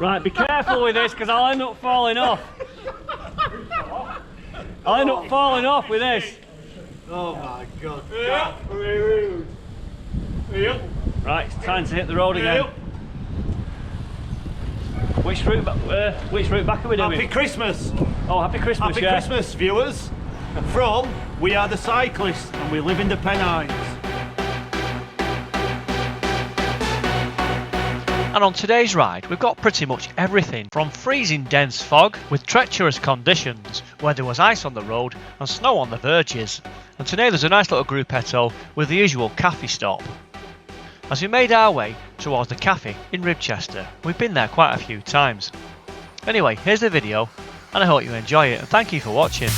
Right, be careful with this because I'll end up falling off. I'll end up falling off with this. Oh my god. Right, it's time to hit the road again. Which route back are we doing? Happy Christmas. Oh, happy Christmas, Happy yeah. Christmas, viewers. From We Are the Cyclists, and we live in the Pennines. And on today's ride, we've got pretty much everything from freezing dense fog with treacherous conditions where there was ice on the road and snow on the verges. And today there's a nice little gruppetto with the usual cafe stop. As we made our way towards the cafe in Ribchester, we've been there quite a few times. Anyway, here's the video and I hope you enjoy it and thank you for watching.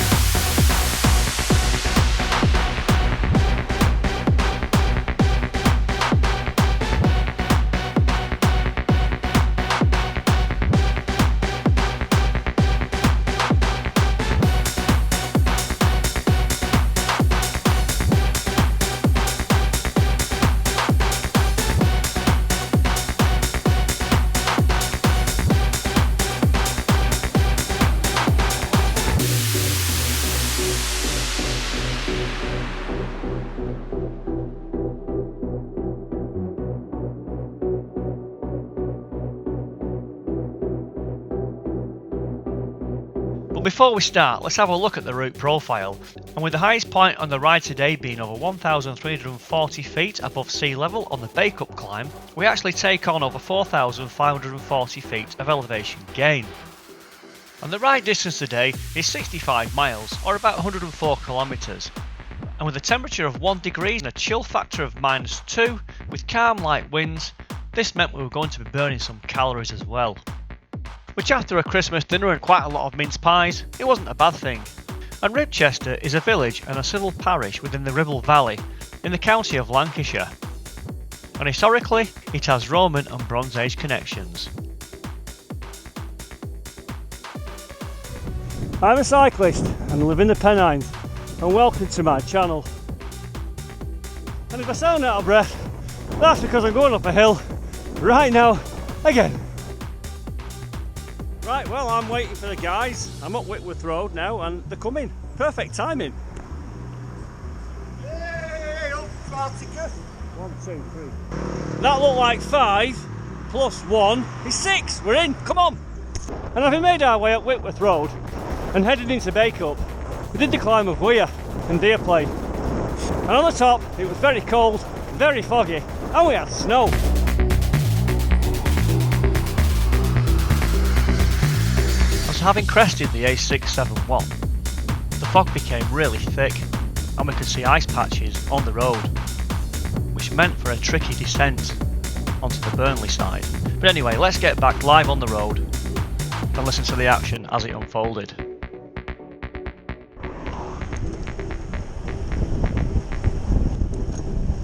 Before we start, let's have a look at the route profile, and with the highest point on the ride today being over 1,340 feet above sea level on the Bake Up climb, we actually take on over 4,540 feet of elevation gain. And the ride distance today is 65 miles or about 104 kilometres, and with a temperature of 1 degree and a chill factor of -2 with calm light winds, this meant we were going to be burning some calories as well. Which after a Christmas dinner and quite a lot of mince pies, it wasn't a bad thing. And Ribchester is a village and a civil parish within the Ribble Valley in the county of Lancashire. And historically, it has Roman and Bronze Age connections. I'm a cyclist and live in the Pennines, and welcome to my channel. And if I sound out of breath, that's because I'm going up a hill right now again. Right, well, I'm waiting for the guys. I'm up Whitworth Road now and they're coming. Perfect timing. Hey, up Bartica. 1, 2, 3. That looked like 5 plus 1 is 6. We're in, come on. And having made our way up Whitworth Road and headed into Bake Up, we did the climb of Weir and Deer Plain. And on the top, it was very cold, very foggy, and we had snow. Having crested the A671, the fog became really thick and we could see ice patches on the road, which meant for a tricky descent onto the Burnley side. But anyway, let's get back live on the road and listen to the action as it unfolded.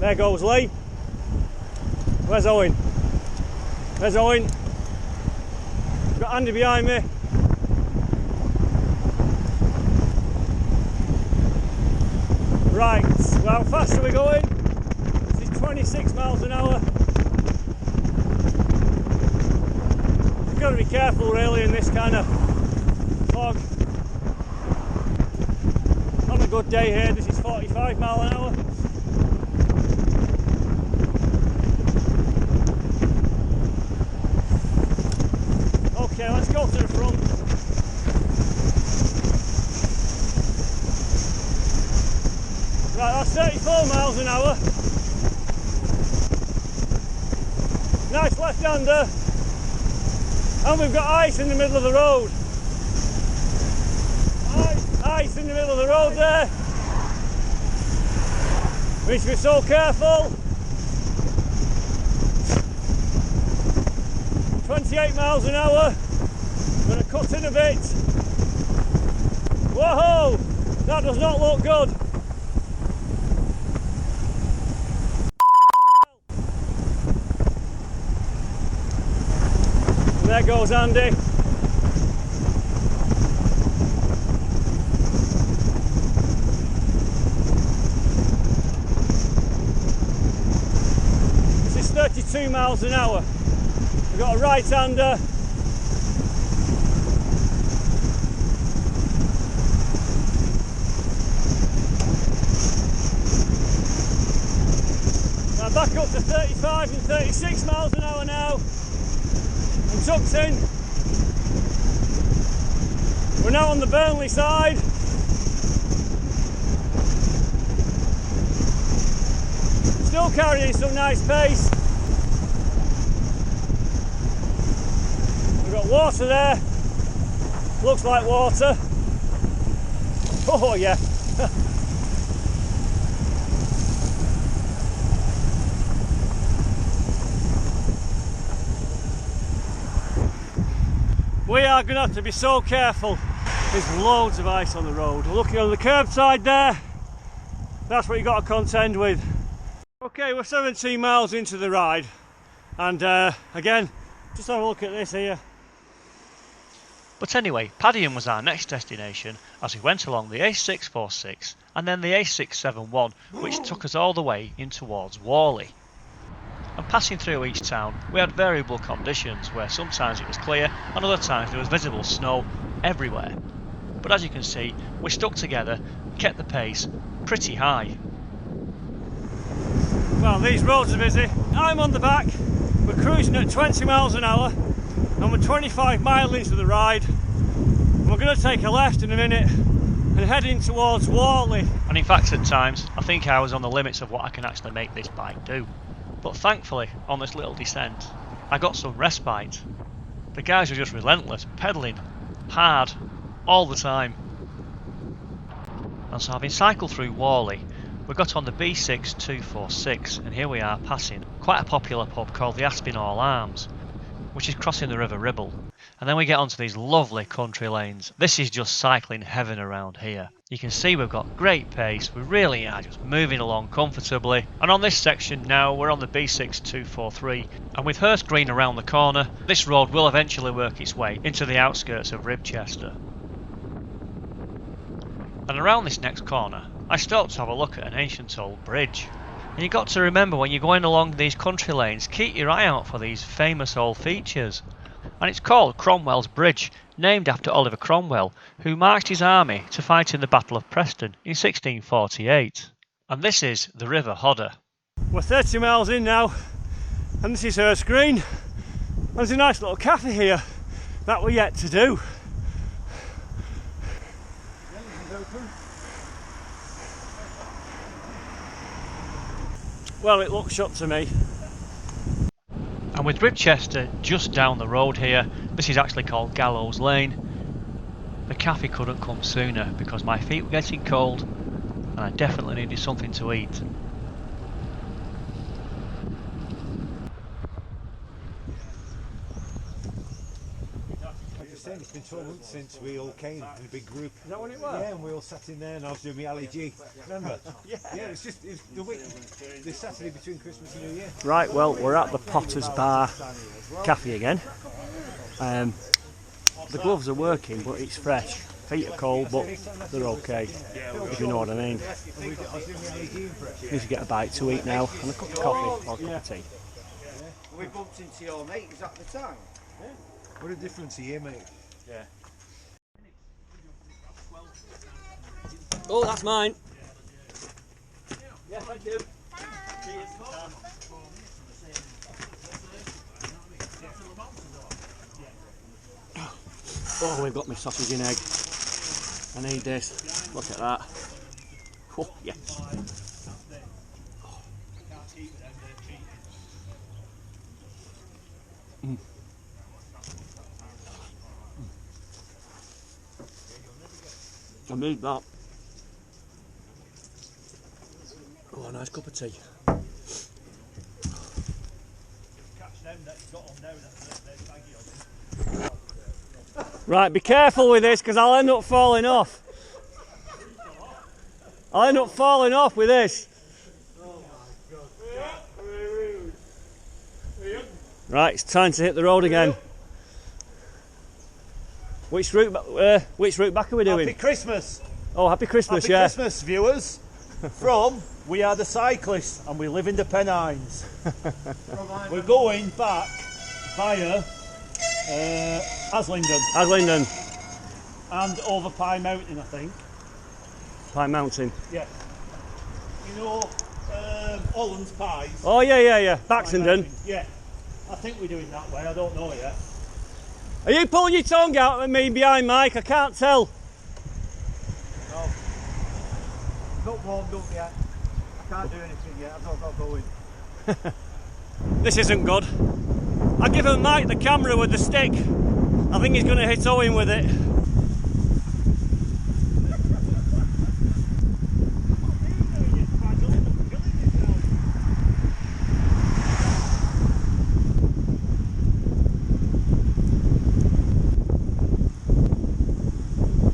There goes Lee. Where's Owen? There's Owen. Got Andy behind me. Right, well, how fast are we going? This is 26 miles an hour. You've got to be careful really in this kind of fog. On a good day here, this is 45 miles an hour. Okay, let's go to the front. Right, that's 34 miles an hour. Nice left-hander. And we've got ice in the middle of the road. Ice in the middle of the road there. We need to be so careful. 28 miles an hour. Gonna cut in a bit. Whoa! That does not look good. There goes Andy. This is 32 miles an hour. We've got a right-hander Right, back up to 35 and 36 miles an hour now. And tucked in. We're now on the Burnley side. Still carrying some nice pace. We've got water there. Looks like water. Oh yeah. We are going to have to be so careful. There's loads of ice on the road. We're looking on the curbside there. That's what you've got to contend with. Okay, we're 17 miles into the ride. And again, just have a look at this here. But anyway, Pennines was our next destination as we went along the A646 and then the A671, which took us all the way in towards Whalley. And passing through each town, we had variable conditions where sometimes it was clear and other times there was visible snow everywhere. But as you can see, we stuck together, kept the pace pretty high. Well, these roads are busy. I'm on the back. We're cruising at 20 miles an hour and we're 25 miles into the ride. We're going to take a left in a minute and heading towards Whalley. And in fact at times, I think I was on the limits of what I can actually make this bike do. But thankfully, on this little descent, I got some respite. The guys were just relentless, pedalling hard all the time. And so having cycled through Whalley, we got on the B6246 and here we are passing quite a popular pub called the Aspinall Arms, which is crossing the River Ribble. And then we get onto these lovely country lanes. This is just cycling heaven around here. You can see we've got great pace, we really are just moving along comfortably. And on this section now we're on the B6243 and with Hurst Green around the corner, this road will eventually work its way into the outskirts of Ribchester. And around this next corner I stopped to have a look at an ancient old bridge. And you've got to remember when you're going along these country lanes, keep your eye out for these famous old features. And it's called Cromwell's Bridge, named after Oliver Cromwell, who marched his army to fight in the Battle of Preston in 1648. And this is the River Hodder. We're 30 miles in now, and this is Hurst Green. There's a nice little cafe here that we're yet to do. Well, it looks shut to me. And with Ribchester just down the road here, this is actually called Gallows Lane. The cafe couldn't come sooner because my feet were getting cold and I definitely needed something to eat. It's been 12 months since we all came in a big group. Is that when it was? Yeah, and we all sat in there and I was doing my LEG. Remember? Yeah, it's the week, the Saturday between Christmas and New Year. Right, well, we're at the Potter's Bar Cafe again. The gloves are working, but it's fresh. Feet are cold, but they're okay, if you know what I mean. Need to get a bite to eat now, and a cup of coffee or a cup of tea. We bumped into your mate, is that the time? What a difference a year, mate. Yeah. Oh, that's mine. Yeah, thank you. Oh, we've got my sausage and egg. I need this. Look at that. Oh, yes. Mm. I need that. Oh, a nice cup of tea. Right, be careful with this because I'll end up falling off. I'll end up falling off with this. Right, it's time to hit the road again. Which route back are we doing? Happy Christmas! Oh, happy Christmas, Happy yeah. Christmas, viewers! From We Are the Cyclists and we live in the Pennines. We're going back via Aslington. Aslington. And over Pine Mountain, I think. Pine Mountain. Yeah. You know, Holland's Pies. Oh yeah. Baxenden. Yeah. I think we're doing that way, I don't know yet. Are you pulling your tongue out at me behind Mike? I can't tell. No. Not warmed up yet. I can't do anything yet, I've not got going. This isn't good. I give him Mike the camera with the stick. I think he's going to hit Owen with it.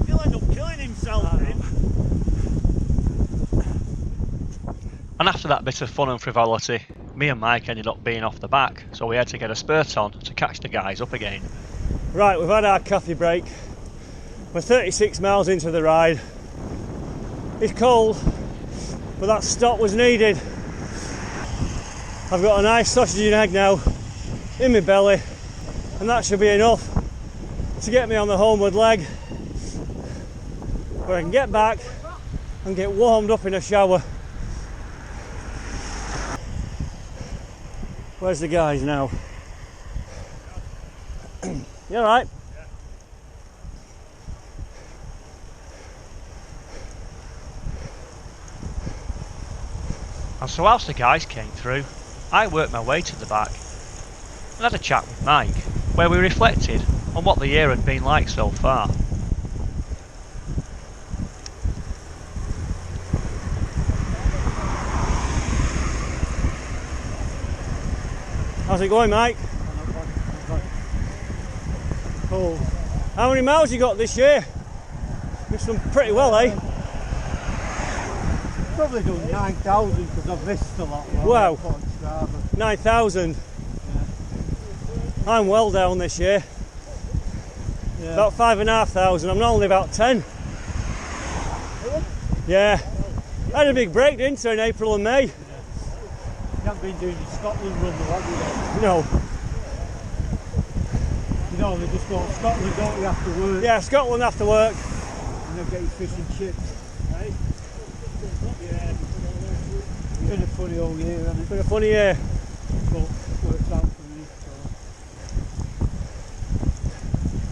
He'll end up killing himself. And after that bit of fun and frivolity, me and Mike ended up being off the back, so we had to get a spurt on to catch the guys up again. Right, we've had our coffee break. We're 36 miles into the ride. It's cold, but that stop was needed. I've got a nice sausage and egg now in my belly, and that should be enough to get me on the homeward leg, where I can get back and get warmed up in a shower. Where's the guys now? You alright? And so whilst the guys came through, I worked my way to the back and had a chat with Mike, where we reflected on what the year had been like so far. How's it going, Mike? Cold. How many miles you got this year? Missed them pretty well, eh? Probably done 9,000 because I've missed a lot. Wow. 9,000. I'm well down this year. Yeah. About 5,500. I'm normally about 10. Yeah. I had a big break, didn't I, in April and May? You haven't been doing the Scotland run though, have you? No. You know, they just go to Scotland, don't you, after work? Yeah, Scotland after work. And they'll get you fish and chips. Right? Yeah. It's been a funny old year, hasn't it? Been a funny year. But it works out for me,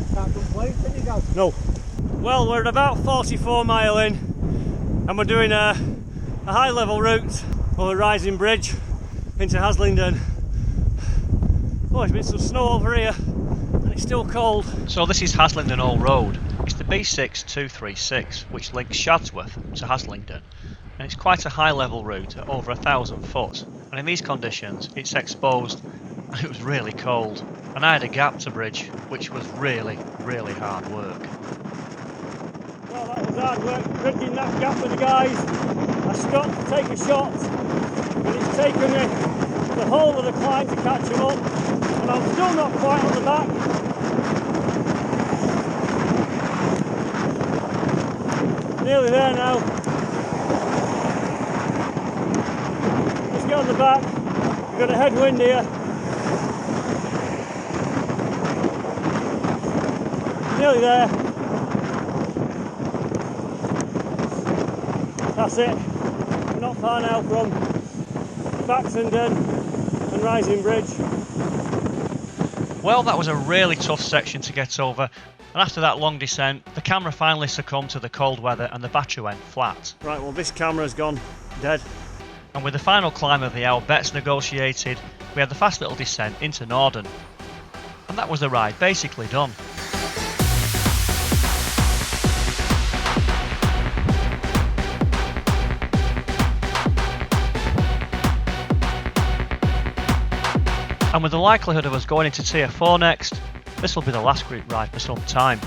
so. Can't complain, can you, guys? No. Well, we're about 44 mile in, and we're doing a high level route over a rising bridge into Haslingden. Oh, there's been some snow over here, and it's still cold. So this is Haslingden Old Road. It's the B6236, which links Shadsworth to Haslingden, and it's quite a high level route at over 1,000 foot, and in these conditions it's exposed and it was really cold, and I had a gap to bridge, which was really hard work. Well, that was hard work, bridging that gap with the guys. I stopped to take a shot, and it's taken me the whole of the climb to catch him up, and I'm still not quite on the back. Nearly there now. Let's get on the back. We've got a headwind here. Nearly there. That's it. We're not far now from Baxenden and Rising Bridge. Well, that was a really tough section to get over, and after that long descent, the camera finally succumbed to the cold weather and the battery went flat. Right, well, this camera's gone dead. And with the final climb of the hour bets negotiated, we had the fast little descent into Norden. And that was the ride basically done. And with the likelihood of us going into Tier 4 next, this will be the last group ride for some time.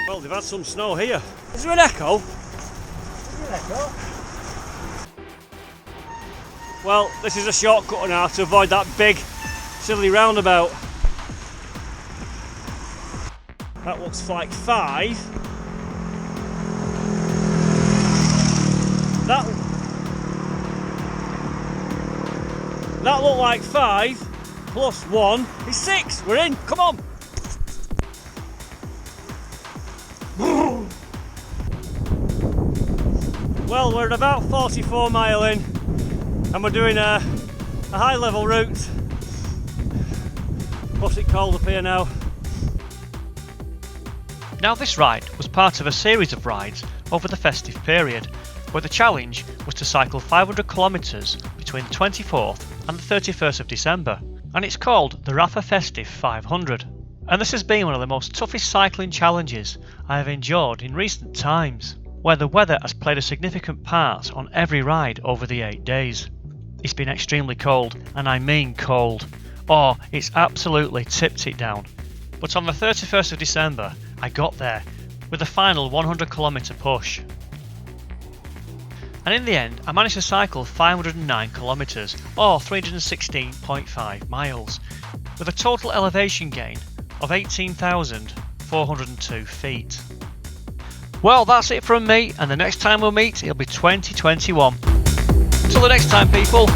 Well, they've had some snow here. Is there an echo? Well, this is a shortcut now to avoid that big silly roundabout. That looks like 5. That looked like 5 plus 1 is 6. We're in. Come on. Well, we're about 44 mile in, and we're doing a high level route. What's it called up here now? Now this ride was part of a series of rides over the festive period, where the challenge was to cycle 500 kilometres between the 24th and the 31st of December, and it's called the Rapha Festive 500. And this has been one of the most toughest cycling challenges I have endured in recent times, where the weather has played a significant part on every ride over the 8 days. It's been extremely cold, and I mean cold. Oh, it's absolutely tipped it down. But on the 31st of December, I got there with the final 100 kilometre push. And in the end, I managed to cycle 509 kilometres, or 316.5 miles, with a total elevation gain of 18,402 feet. Well, that's it from me, and the next time we'll meet, it'll be 2021. Till the next time, people.